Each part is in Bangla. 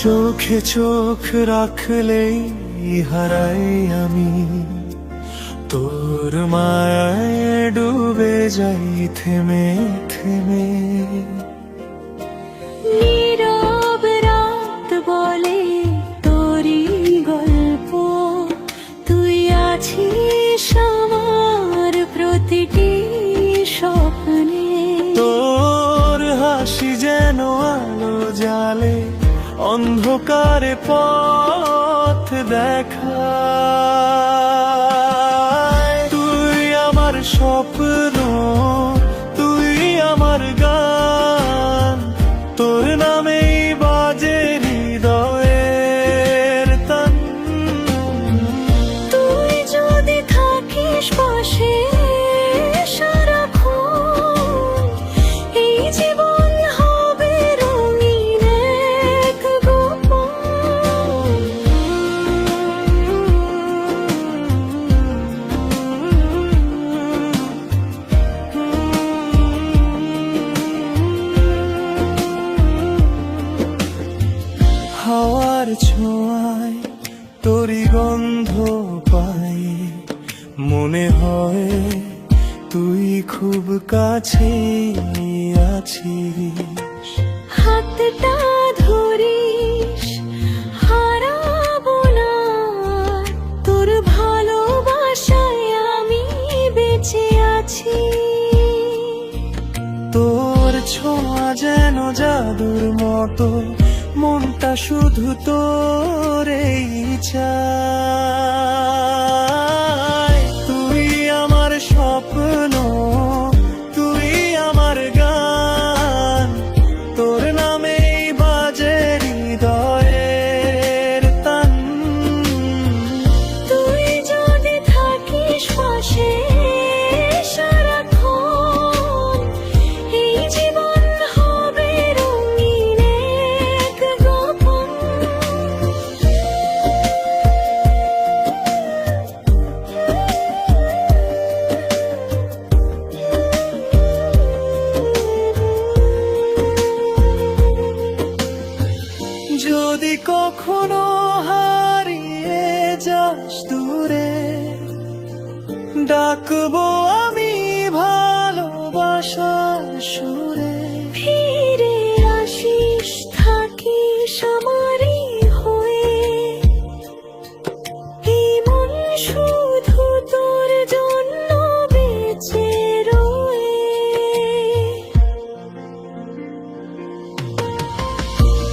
চোখে চোখ রাখলেই হারাই আমি, তোর মায়ায় ডুবে যাই থেমে থেমে। নীরব রাত বলে তোরই গল্প, তুই আছিস আমার প্রতিটি স্বপ্নে। তোর হাসি যেন আলো জালে, অন্ধকারে পথ দেখায়। তুই আমার স্বপ্ন, তুই আমার গান, তোর নামেই বাজে হৃদয়ের তান। তুই যদি থাকিস পাশে সারাক্ষণ, এই জীবন হবে রঙিন এক গোপন। হাওয়ার ছোঁয়ায় তোরই গন্ধ পাই, মনে হয় তুই খুব কাছে আছিস। হাতটা ধরিস, হারাবো না, তোর ভালোবাসায় আমি বেঁচে আছি। তোর ছোঁয়া যেন জাদুর মতো, মনটা শুধু তোরেই চায়। তুই আমার স্বপ্ন, তুই আমার গান, তোর নামেই বাজে হৃদয়ের তান। তুই যদি থাকিস পাশে সারাক্ষণ, এই জীবন হবে রঙিন এক গোপন। যদি কখনো হারিয়ে যাস দূরে, ডাকবো আমি ভালোবাসার সুরে। ফিরে আসিস, থাকিস আমারই হয়ে, এই মন শুধু তোর জন্য বেঁচে রয়ে।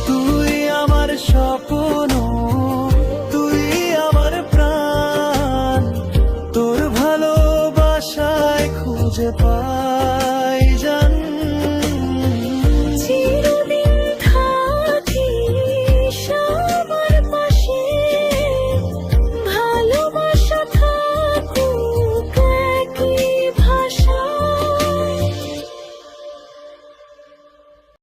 তুই আমার স্বপ্ন, তুই আমার প্রাণ, তোর ভালোবাসায় খুঁজে পাই।